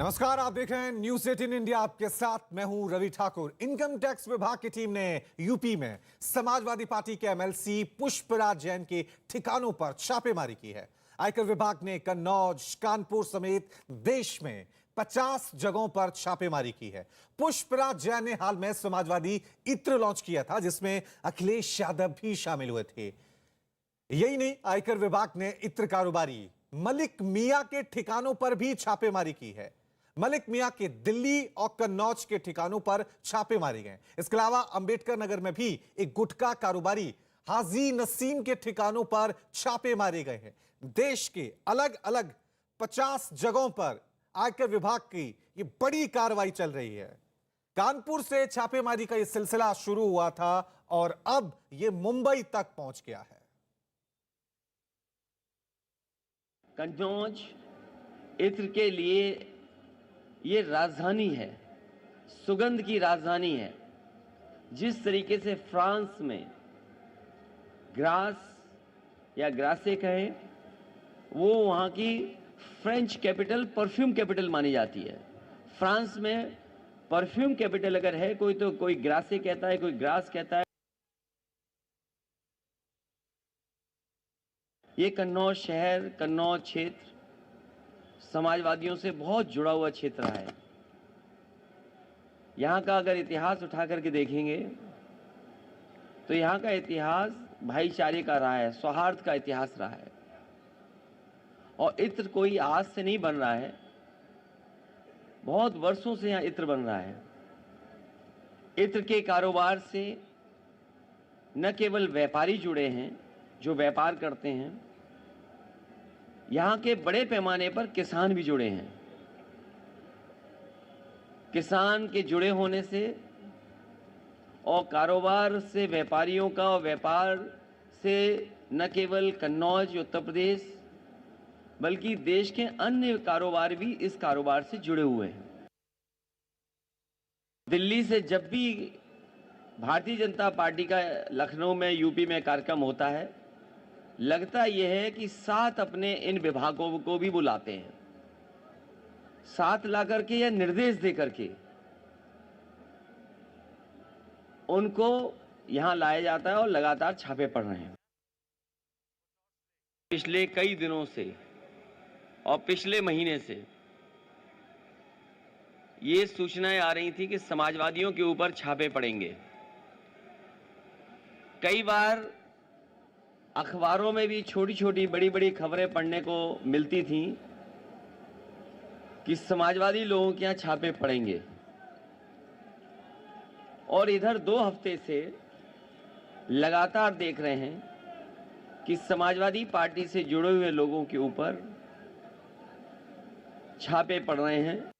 नमस्कार, आप देख रहे हैं न्यूज 18 इंडिया। आपके साथ मैं हूं रवि ठाकुर। इनकम टैक्स विभाग की टीम ने यूपी में समाजवादी पार्टी के एमएलसी पुष्पराज जैन के ठिकानों पर छापेमारी की है। आयकर विभाग ने कन्नौज, कानपुर समेत देश में 50 जगहों पर छापेमारी की है। पुष्पराज जैन ने हाल में समाजवादी इत्र लॉन्च किया था, जिसमें अखिलेश यादव भी शामिल हुए थे। यही नहीं, आयकर विभाग ने इत्र कारोबारी मलिक मियां के ठिकानों पर भी छापेमारी की है। मलिक मियां के दिल्ली और कन्नौज के ठिकानों पर छापे मारे गए। इसके अलावा अंबेडकर नगर में भी एक गुटखा कारोबारी हाजी नसीम के ठिकानों पर छापे मारे गए हैं। देश के अलग अलग 50 जगहों पर आयकर विभाग की ये बड़ी कार्रवाई चल रही है। कानपुर से छापेमारी का यह सिलसिला शुरू हुआ था और अब यह मुंबई तक पहुंच गया है। कन्नौज इत्र के लिए ये राजधानी है, सुगंध की राजधानी है। जिस तरीके से फ्रांस में ग्रास या ग्रासे कहे, वो वहाँ की फ्रेंच कैपिटल, परफ्यूम कैपिटल मानी जाती है। फ्रांस में परफ्यूम कैपिटल अगर है कोई, तो कोई ग्रासे कहता है, कोई ग्रास कहता है। ये कन्नौज शहर, कन्नौज क्षेत्र समाजवादियों से बहुत जुड़ा हुआ क्षेत्र है। यहाँ का अगर इतिहास उठा करके देखेंगे तो यहाँ का इतिहास भाईचारे का रहा है, सौहार्द का इतिहास रहा है। और इत्र कोई आज से नहीं बन रहा है, बहुत वर्षों से यहाँ इत्र बन रहा है। इत्र के कारोबार से न केवल व्यापारी जुड़े हैं जो व्यापार करते हैं, यहाँ के बड़े पैमाने पर किसान भी जुड़े हैं। किसान के जुड़े होने से और कारोबार से व्यापारियों का, और व्यापार से न केवल कन्नौज उत्तर प्रदेश बल्कि देश के अन्य कारोबार भी इस कारोबार से जुड़े हुए हैं। दिल्ली से जब भी भारतीय जनता पार्टी का लखनऊ में, यूपी में कार्यक्रम होता है, लगता यह है कि साथ अपने इन विभागों को भी बुलाते हैं, साथ ला करके या निर्देश दे करके उनको यहां लाया जाता है और लगातार छापे पड़ रहे हैं। पिछले कई दिनों से और पिछले महीने से ये सूचनाएं आ रही थी कि समाजवादियों के ऊपर छापे पड़ेंगे। कई बार अखबारों में भी छोटी छोटी बड़ी बड़ी खबरें पढ़ने को मिलती थीं कि समाजवादी लोगों के यहाँ छापे पड़ेंगे। और इधर 2 हफ्ते से लगातार देख रहे हैं कि समाजवादी पार्टी से जुड़े हुए लोगों के ऊपर छापे पड़ रहे हैं।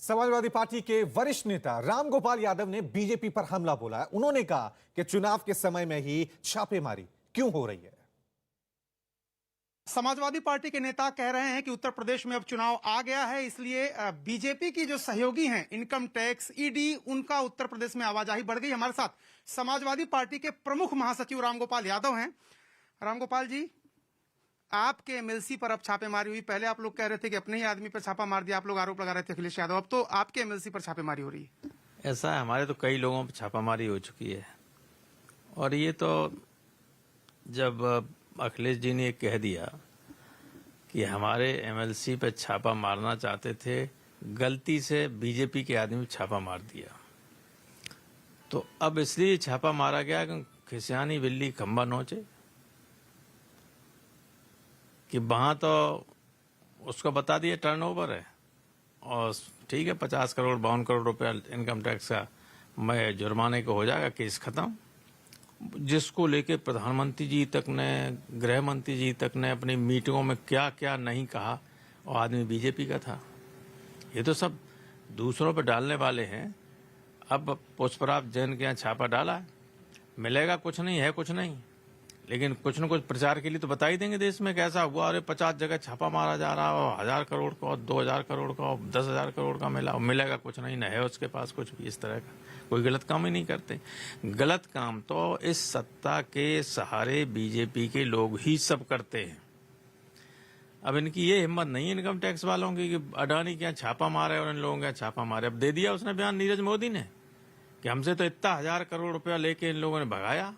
समाजवादी पार्टी के वरिष्ठ नेता रामगोपाल यादव ने बीजेपी पर हमला बोला है। उन्होंने कहा कि चुनाव के समय में ही छापेमारी क्यों हो रही है। समाजवादी पार्टी के नेता कह रहे हैं कि उत्तर प्रदेश में अब चुनाव आ गया है, इसलिए बीजेपी की जो सहयोगी हैं, इनकम टैक्स, ईडी, उनका उत्तर प्रदेश में आवाजाही बढ़ गई। हमारे साथ समाजवादी पार्टी के प्रमुख महासचिव रामगोपाल यादव हैं। रामगोपाल जी, आपके एमएलसी पर अब छापेमारी हुई। पहले आप लोग कह रहे थे कि अपने ही आदमी पर छापा मार दिया, आप लोग आरोप लगा रहे थे अखिलेश यादव, अब तो आपके एमएलसी पर छापेमारी हो रही है। ऐसा है, हमारे तो कई लोगों पर छापामारी हो चुकी है। और ये तो जब अखिलेश जी ने कह दिया कि हमारे एमएलसी पर छापा मारना चाहते थे, गलती से बीजेपी के आदमी छापा मार दिया, तो अब इसलिए छापा मारा गया कि खिसियानी बिल्ली खंबा नोचे, कि वहां तो उसको बता दिया टर्नओवर है और ठीक है 50 करोड़ 52 करोड़ रुपया इनकम टैक्स का मैं जुर्माने को हो जाएगा, केस खत्म। जिसको लेके प्रधानमंत्री जी तक ने, गृह मंत्री जी तक ने अपनी मीटिंगों में क्या क्या नहीं कहा, और आदमी बीजेपी का था। ये तो सब दूसरों पर डालने वाले हैं। अब पुष्पराज जैन के यहाँ छापा डाला है, मिलेगा कुछ नहीं है, कुछ नहीं, लेकिन कुछ न कुछ प्रचार के लिए तो बता ही देंगे देश में कैसा हुआ। अरे 50 जगह छापा मारा जा रहा है, और 1000 करोड़ का, 2000 करोड़ का, 10,000 करोड़ का मिला, और मिलेगा कुछ नहीं, न है उसके पास कुछ भी। इस तरह का कोई गलत काम ही नहीं करते। गलत काम तो इस सत्ता के सहारे बीजेपी के लोग ही सब करते हैं। अब इनकी ये हिम्मत नहीं है इनकम टैक्स वालों की कि अडानी के यहाँ छापा मारे और इन लोगों के यहाँ छापा मारे। अब दे दिया उसने बयान नीरज मोदी ने कि हमसे तो इतना 1000 करोड़ रुपया लेके इन लोगों ने भगाया,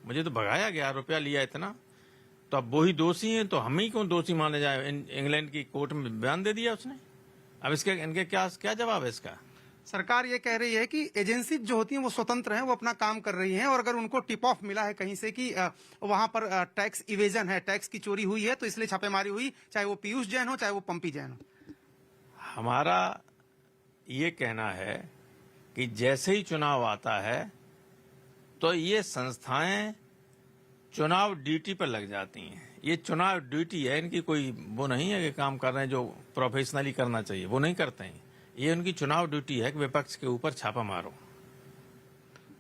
मुझे तो भगाया गया, रुपया लिया इतना, तो अब वही दोषी हैं, तो हम ही क्यों दोषी माने जाए। इंग्लैंड की कोर्ट में बयान दे दिया उसने। अब इसके इनके क्या जवाब है इसका? सरकार ये कह रही है कि एजेंसी जो होती हैं वो स्वतंत्र हैं, वो अपना काम कर रही हैं, और अगर उनको टिप ऑफ मिला है कहीं से कि वहां पर टैक्स इवेजन है, टैक्स की चोरी हुई है, तो इसलिए छापेमारी हुई, चाहे वो पीयूष जैन हो चाहे वो पंपी जैन हो। हमारा ये कहना है कि जैसे ही चुनाव आता है तो ये संस्थाएं चुनाव ड्यूटी पर लग जाती हैं। ये चुनाव ड्यूटी है इनकी, कोई वो नहीं है कि काम कर रहे हैं जो प्रोफेशनली करना चाहिए, वो नहीं करते हैं। ये उनकी चुनाव ड्यूटी है कि विपक्ष के ऊपर छापा मारो।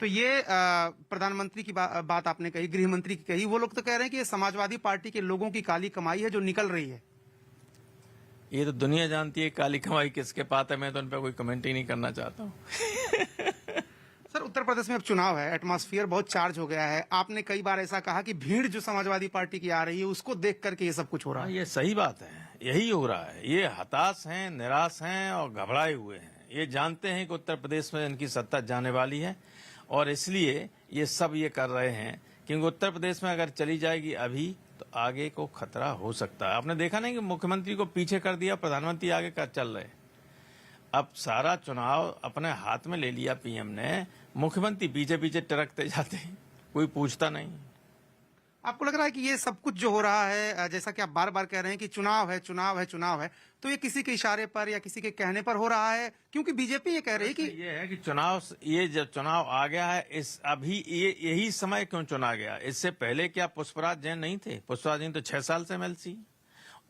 तो ये प्रधानमंत्री की बात आपने कही, गृह मंत्री की कही, वो लोग तो कह रहे हैं कि ये समाजवादी पार्टी के लोगों की काली कमाई है जो निकल रही है। ये तो दुनिया जानती है काली कमाई किसके पास है, मैं तो उन पर कोई कमेंट ही नहीं करना चाहता हूँ। सर, उत्तर प्रदेश में अब चुनाव है, एटमॉस्फेयर बहुत चार्ज हो गया है। आपने कई बार ऐसा कहा कि भीड़ जो समाजवादी पार्टी की आ रही है उसको देख करके ये सब कुछ हो रहा है। ये सही बात है, यही हो रहा है। ये हताश हैं, निराश हैं और घबराए हुए हैं। ये जानते हैं कि उत्तर प्रदेश में इनकी सत्ता जाने वाली है और इसलिए ये सब ये कर रहे हैं, क्योंकि उत्तर प्रदेश में अगर चली जाएगी अभी तो आगे को खतरा हो सकता है। आपने देखा नहीं कि मुख्यमंत्री को पीछे कर दिया, प्रधानमंत्री आगे का चल रहे। अब सारा चुनाव अपने हाथ में ले लिया पीएम ने, मुख्यमंत्री पीछे पीछे टरकते जाते हैं, कोई पूछता नहीं। आपको लग रहा है कि ये सब कुछ जो हो रहा है, जैसा कि आप बार बार कह रहे हैं कि चुनाव है चुनाव है चुनाव है, तो ये किसी के इशारे पर या किसी के कहने पर हो रहा है? क्योंकि बीजेपी ये कह रही है कि ये है कि ये जब चुनाव आ गया है, इस अभी यही समय क्यों चुना गया? इससे पहले क्या पुष्पराज जैन नहीं थे? पुष्पराज जैन तो 6 साल से एमएलसी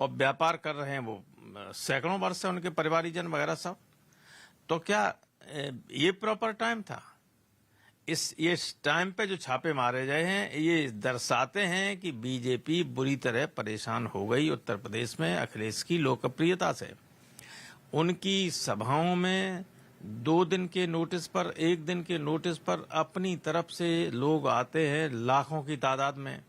और व्यापार कर रहे हैं, वो सैकड़ों वर्ष से उनके परिवारीजन वगैरह सब। तो क्या ये प्रॉपर टाइम था? ये टाइम पे जो छापे मारे गए हैं ये दर्शाते हैं कि बीजेपी बुरी तरह परेशान हो गई उत्तर प्रदेश में अखिलेश की लोकप्रियता से। उनकी सभाओं में 2 दिन के नोटिस पर, 1 दिन के नोटिस पर अपनी तरफ से लोग आते हैं लाखों की तादाद में,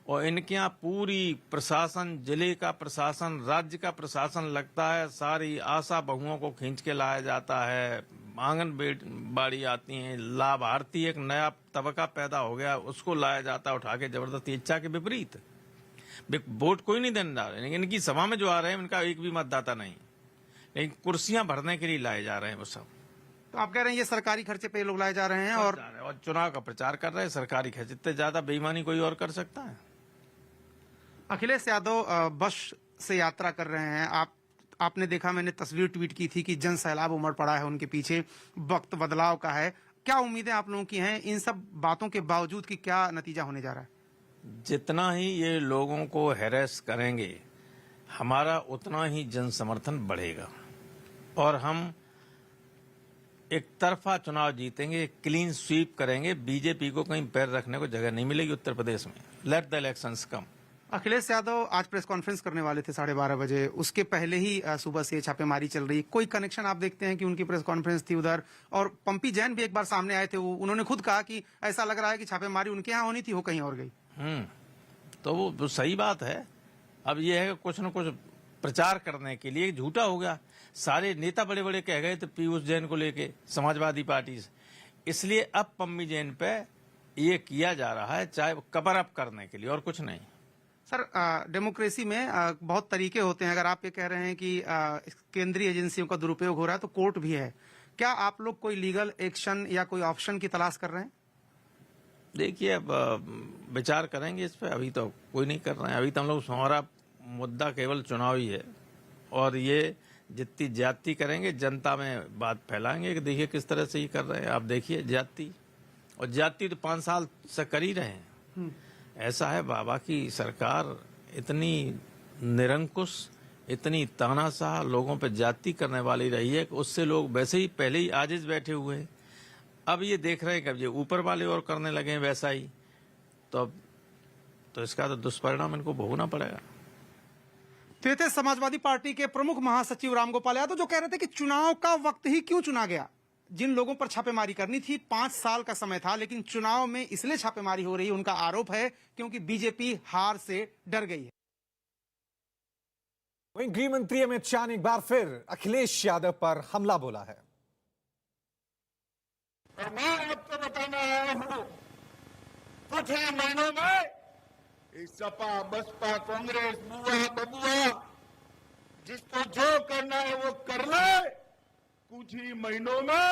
और इनके यहाँ पूरी प्रशासन, जिले का प्रशासन, राज्य का प्रशासन लगता है, सारी आशा बहुओं को खींच के लाया जाता है, आंगनबाड़ी आती हैं, लाभार्थी एक नया तबका पैदा हो गया उसको लाया जाता है उठा के जबरदस्ती, इच्छा के विपरीत। वोट कोई नहीं देने जा रहे, लेकिन इनकी सभा में जो आ रहे हैं उनका एक भी मतदाता नहीं, लेकिन कुर्सियां भरने के लिए लाए जा रहे हैं वो सब। तो आप कह रहे हैं ये सरकारी खर्चे पे लोग लाए जा रहे हैं और चुनाव का प्रचार कर रहे हैं। सरकारी खर्चे इतने ज्यादा बेईमानी कोई और कर सकता है? अखिलेश यादव बस से यात्रा कर रहे हैं। आपने देखा, मैंने तस्वीर ट्वीट की थी कि जन सैलाब उमड़ पड़ा है उनके पीछे, वक्त बदलाव का है। क्या उम्मीदें आप लोगों की हैं इन सब बातों के बावजूद कि क्या नतीजा होने जा रहा है? जितना ही ये लोगों को हैरेस करेंगे हमारा उतना ही जन समर्थन बढ़ेगा और हम एक तरफा चुनाव जीतेंगे, क्लीन स्वीप करेंगे। बीजेपी को कहीं पैर रखने को जगह नहीं मिलेगी उत्तर प्रदेश में। लेट द इलेक्शंस कम। अखिलेश यादव आज प्रेस कॉन्फ्रेंस करने वाले थे 12:30 बजे, उसके पहले ही सुबह से छापेमारी चल रही। कोई कनेक्शन आप देखते हैं कि उनकी प्रेस कॉन्फ्रेंस थी उधर? और पंपी जैन भी एक बार सामने आए थे, उन्होंने खुद कहा कि ऐसा लग रहा है कि छापेमारी उनके यहाँ होनी थी, वो कहीं और गई। तो वो सही बात है। अब ये है कि कुछ न कुछ प्रचार करने के लिए झूठा हो गया। सारे नेता बड़े बड़े कह गए थे पीयूष जैन को लेके समाजवादी पार्टी से, इसलिए अब पंपी जैन पे ये किया जा रहा है, चाहे कवर अप करने के लिए और कुछ नहीं। सर, डेमोक्रेसी में बहुत तरीके होते हैं। अगर आप ये कह रहे हैं कि केंद्रीय एजेंसियों का दुरुपयोग हो रहा है तो कोर्ट भी है। क्या आप लोग कोई लीगल एक्शन या कोई ऑप्शन की तलाश कर रहे हैं? देखिए, अब विचार करेंगे इस पे, अभी तो कोई नहीं कर रहे हैं। अभी तो हम लोग, हमारा मुद्दा केवल चुनाव ही है और ये जितनी ज्यादती करेंगे जनता में बात फैलाएंगे कि देखिए किस तरह से ये कर रहे हैं। आप देखिए ज्यादती, और ज्यादती तो 5 साल से कर ही रहे हैं। ऐसा है, बाबा की सरकार इतनी निरंकुश, इतनी तानाशाह लोगों पे ज्यादती करने वाली रही है कि उससे लोग वैसे ही पहले ही आजिज बैठे हुए हैं। अब ये देख रहे हैं कि अब ये ऊपर वाले और करने लगे हैं वैसा ही, तो इसका तो दुष्परिणाम इनको भोगना पड़ेगा। तो ये थे समाजवादी पार्टी के प्रमुख महासचिव रामगोपाल यादव, जो कह रहे थे कि चुनाव का वक्त ही क्यों चुना गया। जिन लोगों पर छापेमारी करनी थी 5 साल का समय था, लेकिन चुनाव में इसलिए छापेमारी हो रही है, उनका आरोप है क्योंकि बीजेपी हार से डर गई है। वहीं गृह मंत्री अमित शाह ने एक बार फिर अखिलेश यादव पर हमला बोला है। और मैं आपको बताना आया हूं, कुछ ही महीनों में इस सपा बसपा कांग्रेस बुआ बबुआ जिसको जो करना है वो कर ले। कुछ ही महीनों में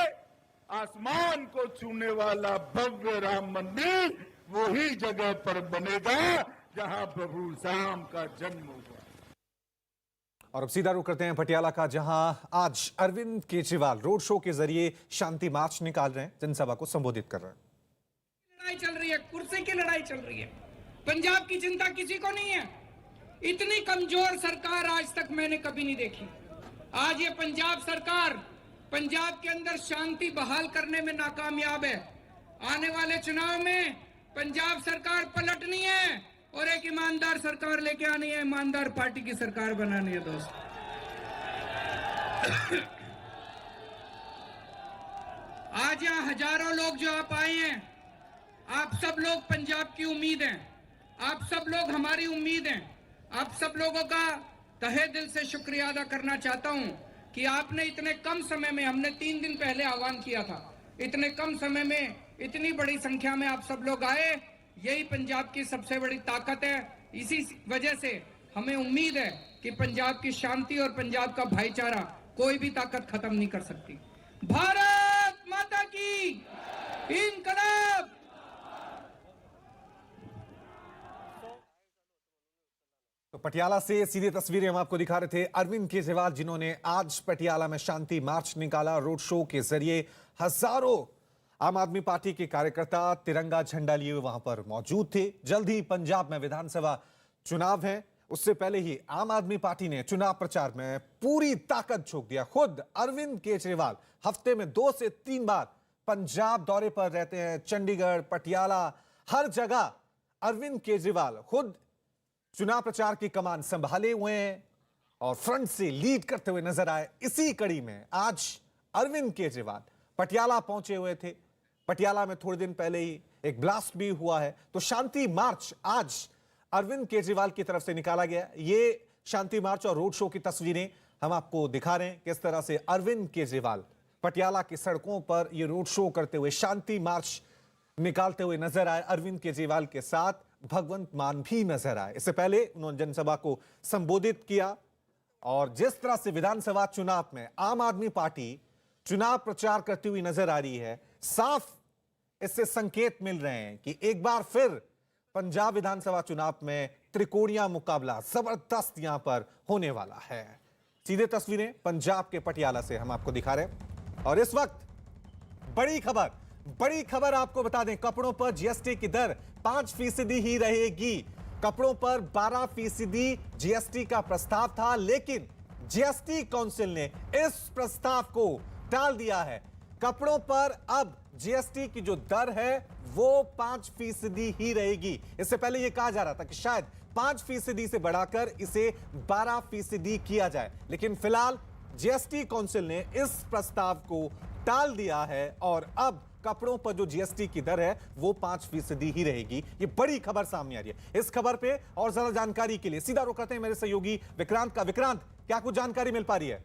आसमान को छूने वाला भव्य राम मंदिर वही जगह पर बनेगा जहां प्रभु राम का जन्म हुआ। और अब सीधा रुख करते हैं पटियाला का, जहां आज अरविंद केजरीवाल रोड शो के जरिए शांति मार्च निकाल रहे हैं, जनसभा को संबोधित कर रहे हैं। लड़ाई चल रही है, कुर्सी की लड़ाई चल रही है। पंजाब की चिंता किसी को नहीं है। इतनी कमजोर सरकार आज तक मैंने कभी नहीं देखी। आज ये पंजाब सरकार पंजाब के अंदर शांति बहाल करने में नाकामयाब है। आने वाले चुनाव में पंजाब सरकार पलटनी है और एक ईमानदार सरकार लेके आनी है, ईमानदार पार्टी की सरकार बनानी है। दोस्त, आज यहाँ हजारों लोग जो आप आए हैं, आप सब लोग पंजाब की उम्मीद हैं, आप सब लोग हमारी उम्मीद हैं। आप सब लोगों का तहे दिल से शुक्रिया अदा करना चाहता हूं कि आपने इतने कम समय में, हमने 3 दिन पहले आह्वान किया था, इतने कम समय में इतनी बड़ी संख्या में आप सब लोग आए। यही पंजाब की सबसे बड़ी ताकत है। इसी वजह से हमें उम्मीद है कि पंजाब की शांति और पंजाब का भाईचारा कोई भी ताकत खत्म नहीं कर सकती। भारत माता की इनकलाब। तो पटियाला से सीधी तस्वीरें हम आपको दिखा रहे थे। अरविंद केजरीवाल जिन्होंने आज पटियाला में शांति मार्च निकाला, रोड शो के जरिए हजारों आम आदमी पार्टी के कार्यकर्ता तिरंगा झंडा लिए हुए वहां पर मौजूद थे। जल्द ही पंजाब में विधानसभा चुनाव है, उससे पहले ही आम आदमी पार्टी ने चुनाव प्रचार में पूरी ताकत झोंक दिया। खुद अरविंद केजरीवाल हफ्ते में 2 से 3 बार पंजाब दौरे पर रहते हैं। चंडीगढ़, पटियाला, हर जगह अरविंद केजरीवाल खुद चुनाव प्रचार की कमान संभाले हुए हैं और फ्रंट से लीड करते हुए नजर आए। इसी कड़ी में आज अरविंद केजरीवाल पटियाला पहुंचे हुए थे। पटियाला में थोड़े दिन पहले ही एक ब्लास्ट भी हुआ है। तो शांति मार्च आज अरविंद केजरीवाल की तरफ से निकाला गया। ये शांति मार्च और रोड शो की तस्वीरें हम आपको दिखा रहे हैं, किस तरह से अरविंद केजरीवाल पटियाला की सड़कों पर ये रोड शो करते हुए, शांति मार्च निकालते हुए नजर आए। अरविंद केजरीवाल के साथ भगवंत मान भी नजर आए। इससे पहले उन्होंने जनसभा को संबोधित किया और जिस तरह से विधानसभा चुनाव में आम आदमी पार्टी चुनाव प्रचार करती हुई नजर आ रही है, साफ इससे संकेत मिल रहे हैं कि एक बार फिर पंजाब विधानसभा चुनाव में त्रिकोणीय मुकाबला जबरदस्त यहां पर होने वाला है। सीधे तस्वीरें पंजाब के पटियाला से हम आपको दिखा रहे हैं। और इस वक्त बड़ी खबर आपको बता दें, कपड़ों पर जीएसटी की दर 5% ही रहेगी। कपड़ों पर 12% जीएसटी का प्रस्ताव था, लेकिन जीएसटी काउंसिल ने इस प्रस्ताव को टाल दिया है। कपड़ों पर अब जीएसटी की जो दर है वो 5% ही रहेगी। इससे पहले यह कहा जा रहा था कि शायद 5% से बढ़ाकर इसे 12% किया जाए, लेकिन फिलहाल जीएसटी काउंसिल ने इस प्रस्ताव को टाल दिया है और अब कपड़ों पर जो जीएसटी की दर है वो 5% ही रहेगी। ये बड़ी खबर सामने आ रही है। इस खबर पे और ज्यादा जानकारी के लिए सीधा रुख करते हैं मेरे सहयोगी विक्रांत का। विक्रांत, क्या कुछ जानकारी मिल पा रही है?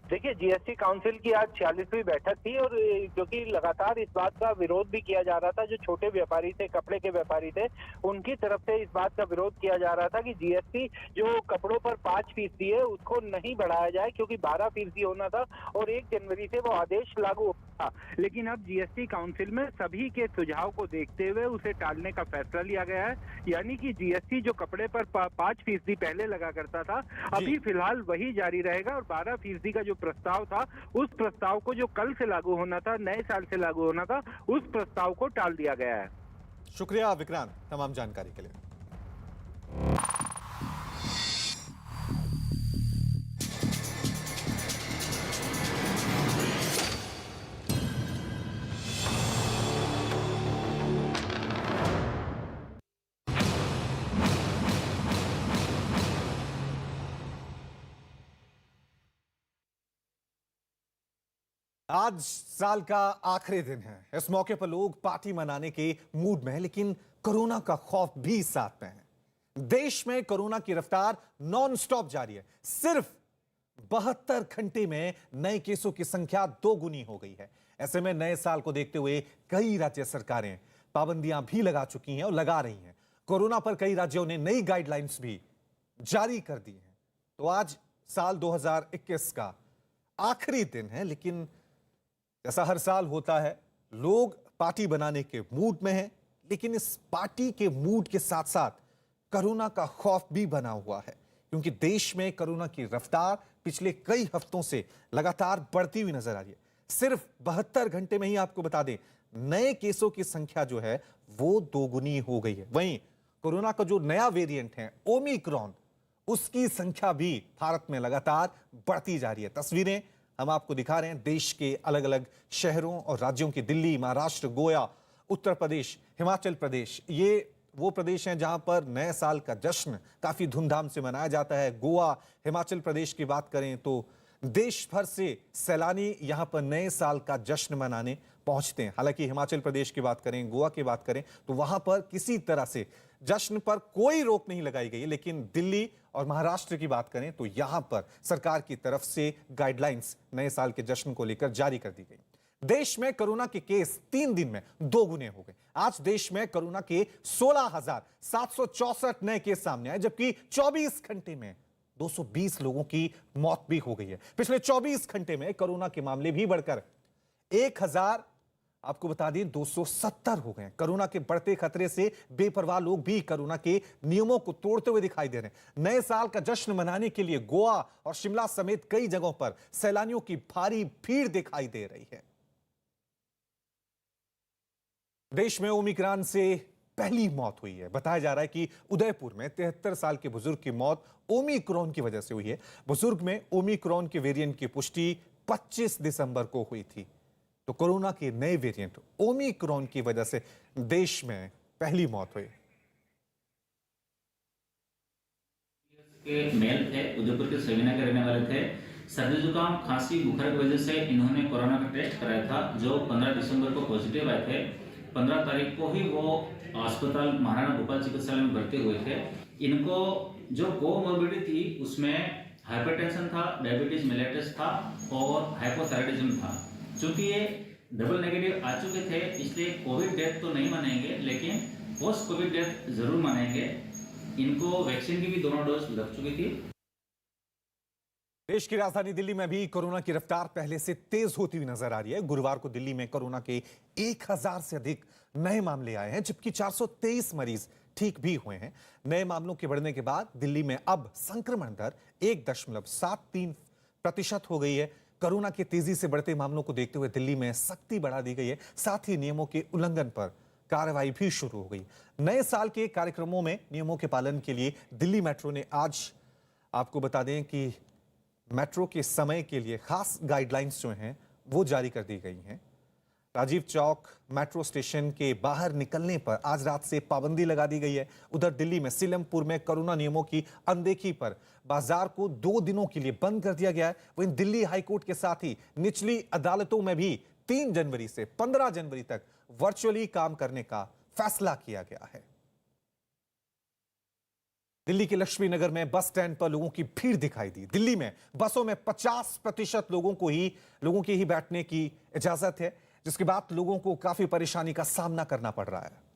देखिए, जीएसटी काउंसिल की आज 46वीं बैठक थी और क्योंकि लगातार इस बात का विरोध भी किया जा रहा था, जो छोटे व्यापारी थे, कपड़े के व्यापारी थे, उनकी तरफ से इस बात का विरोध किया जा रहा था कि जीएसटी जो कपड़ों पर 5% है उसको नहीं बढ़ाया जाए, क्योंकि 12% होना था और 1 जनवरी से वो आदेश लागू होता। लेकिन अब जीएसटी काउंसिल में सभी के सुझाव को देखते हुए उसे टालने का फैसला लिया गया है। यानी कि जीएसटी जो कपड़े पर 5% पहले लगा करता था, अभी फिलहाल वही जारी रहेगा और 12% का जो प्रस्ताव था, उस प्रस्ताव को जो कल से लागू होना था, नए साल से लागू होना था, उस प्रस्ताव को टाल दिया गया है। शुक्रिया विक्रांत तमाम जानकारी के लिए। आज साल का आखिरी दिन है। इस मौके पर लोग पार्टी मनाने के मूड में हैं, लेकिन कोरोना का खौफ भी साथ में है। देश में कोरोना की रफ्तार नॉन स्टॉप जारी है। सिर्फ 72 घंटे में नए केसों की संख्या 2 गुनी हो गई है। ऐसे में नए साल को देखते हुए कई राज्य सरकारें पाबंदियां भी लगा चुकी हैं और लगा रही हैं। कोरोना पर कई राज्यों ने नई गाइडलाइंस भी जारी कर दी हैं। तो आज साल 2021 का आखिरी दिन है, लेकिन जैसा हर साल होता है, लोग पार्टी बनाने के मूड में हैं, लेकिन इस पार्टी के मूड के साथ साथ कोरोना का खौफ भी बना हुआ है, क्योंकि देश में कोरोना की रफ्तार पिछले कई हफ्तों से लगातार बढ़ती हुई नजर आ रही है। सिर्फ 72 घंटे में ही आपको बता दें, नए केसों की संख्या जो है वो 2 गुनी हो गई है। वहीं कोरोना का जो नया वेरिएंट है ओमिक्रॉन, उसकी संख्या भी भारत में लगातार बढ़ती जा रही है। तस्वीरें हम आपको दिखा रहे हैं देश के अलग अलग शहरों और राज्यों की। दिल्ली, महाराष्ट्र, गोवा, उत्तर प्रदेश, हिमाचल प्रदेश, ये वो प्रदेश हैं जहां पर नए साल का जश्न काफी धूमधाम से मनाया जाता है। गोवा, हिमाचल प्रदेश की बात करें तो देश भर से सैलानी यहां पर नए साल का जश्न मनाने पहुंचते हैं। हालांकि हिमाचल प्रदेश की बात करें, गोवा की बात करें तो वहां पर किसी तरह से जश्न पर कोई रोक नहीं लगाई गई है। लेकिन दिल्ली और महाराष्ट्र की बात करें तो यहां पर सरकार की तरफ से गाइडलाइंस नए साल के जश्न को लेकर जारी कर दी गई। देश में कोरोना के केस 3 दिन में 2 गुने हो गए। आज देश में कोरोना के 16,764 नए केस सामने आए, जबकि 24 घंटे में 220 लोगों की मौत भी हो गई है। पिछले 24 घंटे में कोरोना के मामले भी बढ़कर 1000 आपको बता दें 270 हो गए। कोरोना के बढ़ते खतरे से बेपरवाह लोग भी कोरोना के नियमों को तोड़ते हुए दिखाई दे रहे हैं। नए साल का जश्न मनाने के लिए गोवा और शिमला समेत कई जगहों पर सैलानियों की भारी भीड़ दिखाई दे रही है। देश में ओमिक्रॉन से पहली मौत हुई है। बताया जा रहा है कि उदयपुर में 73 साल के बुजुर्ग की मौत ओमिक्रॉन की वजह से हुई है। बुजुर्ग में ओमिक्रॉन के वेरिएंट की पुष्टि 25 दिसंबर को हुई थी। तो कोरोना के नए वेरिएंट ओमिक्रॉन की वजह से देश में पहली मौत हुई। मेल थे, उदयपुर के सवीना के रहने वाले थे। सर्दी जुकाम खांसी बुखार की वजह से इन्होंने कोरोना का टेस्ट कराया था, जो 15 दिसंबर को पॉजिटिव आए थे। 15 तारीख को ही वो अस्पताल महाराणा भोपाल चिकित्सालय में भर्ती हुए थे। इनको जो कोमोर्बिडिटी थी उसमें हाइपरटेंशन था, डायबिटीज मेलिटस था और हाइपोथायराइडिज्म था। चूंकि ये डबल नेगेटिव आ चुके थे, इसलिए कोविड डेथ तो नहीं मनाएंगे, लेकिन पोस्ट कोविड डेथ जरूर मनाएंगे। इनको वैक्सीन की भी दोनों डोज लग चुकी थी। देश की राजधानी दिल्ली में भी कोरोना की रफ्तार पहले से तेज होती हुई नजर आ रही है। गुरुवार को दिल्ली में कोरोना के 1000 से अधिक नए मामले आए हैं, जबकि 423 मरीज ठीक भी हुए हैं। नए मामलों के बढ़ने के बाद दिल्ली में अब संक्रमण दर 1.73% हो गई है। कोरोना के तेजी से बढ़ते मामलों को देखते हुए दिल्ली में सख्ती बढ़ा दी गई है। साथ ही नियमों के उल्लंघन पर कार्रवाई भी शुरू हो गई। नए साल के कार्यक्रमों में नियमों के पालन के लिए दिल्ली मेट्रो ने आज आपको बता दें कि मेट्रो के समय के लिए खास गाइडलाइंस जो हैं वो जारी कर दी गई हैं। राजीव चौक मेट्रो स्टेशन के बाहर निकलने पर आज रात से पाबंदी लगा दी गई है। उधर दिल्ली में सीलमपुर में कोरोना नियमों की अनदेखी पर बाजार को 2 दिनों के लिए बंद कर दिया गया है। वहीं दिल्ली हाईकोर्ट के साथ ही निचली अदालतों में भी 3 जनवरी से 15 जनवरी तक वर्चुअली काम करने का फैसला किया गया है। दिल्ली के लक्ष्मी नगर में बस स्टैंड पर लोगों की भीड़ दिखाई दी। दिल्ली में बसों में 50% लोगों के ही बैठने की इजाजत है, जिसके बाद लोगों को काफी परेशानी का सामना करना पड़ रहा है।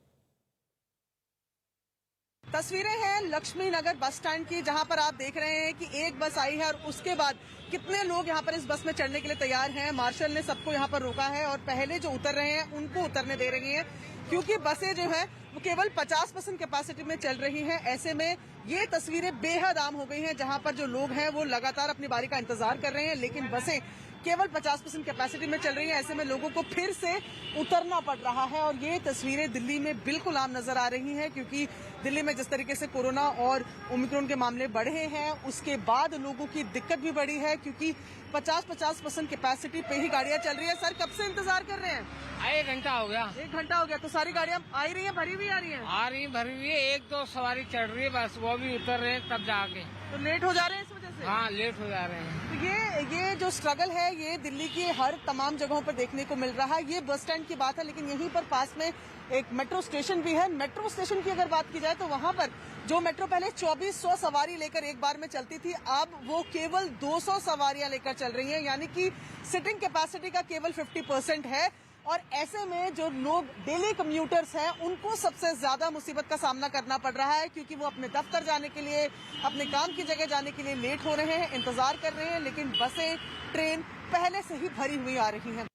तस्वीरें हैं लक्ष्मी नगर बस स्टैंड की, जहां पर आप देख रहे हैं कि एक बस आई है और उसके बाद कितने लोग यहां पर इस बस में चढ़ने के लिए तैयार हैं। मार्शल ने सबको यहां पर रोका है और पहले जो उतर रहे हैं उनको उतरने दे रही हैं, क्योंकि बसें जो है वो केवल 50% कैपेसिटी में चल रही हैं। ऐसे में ये तस्वीरें बेहद आम हो गई हैं, जहां पर जो लोग हैं वो लगातार अपनी बारी का इंतजार कर रहे हैं, लेकिन बसें केवल 50% कैपेसिटी में चल रही है। ऐसे में लोगों को फिर से उतरना पड़ रहा है और ये तस्वीरें दिल्ली में बिल्कुल आम नजर आ रही हैं, क्योंकि दिल्ली में जिस तरीके से कोरोना और ओमिक्रॉन के मामले बढ़े हैं, उसके बाद लोगों की दिक्कत भी बढ़ी है, क्योंकि 50% कैपेसिटी पे ही गाड़ियां चल रही है। सर, कब से इंतजार कर रहे हैं? 1 घंटा हो गया। 1 घंटा हो गया। तो सारी गाड़ियां आ रही हैं, भरी हुई आ रही हैं? आ रही भरी हुई है, 1-2 सवारी चढ़ रही है, बस वो भी उतर रहे हैं तब जाके। तो लेट हो जा रहे हैं इस वजह से? से? हाँ, लेट हो जा रहे हैं। तो ये जो स्ट्रगल है ये दिल्ली की हर तमाम जगहों पर देखने को मिल रहा है। ये बस स्टैंड की बात है, लेकिन यहीं पर पास में एक मेट्रो स्टेशन भी है। मेट्रो स्टेशन की अगर बात की जाए तो वहां पर जो मेट्रो पहले 2400 सवारी लेकर एक बार में चलती थी, अब वो केवल 200 सवारियां लेकर चल रही हैं, यानी कि सिटिंग कैपेसिटी का केवल 50% है। और ऐसे में जो लोग डेली कम्यूटर्स हैं उनको सबसे ज्यादा मुसीबत का सामना करना पड़ रहा है, क्योंकि वो अपने दफ्तर जाने के लिए, अपने काम की जगह जाने के लिए लेट हो रहे हैं, इंतजार कर रहे हैं, लेकिन बसें, ट्रेन पहले से ही भरी हुई आ रही हैं।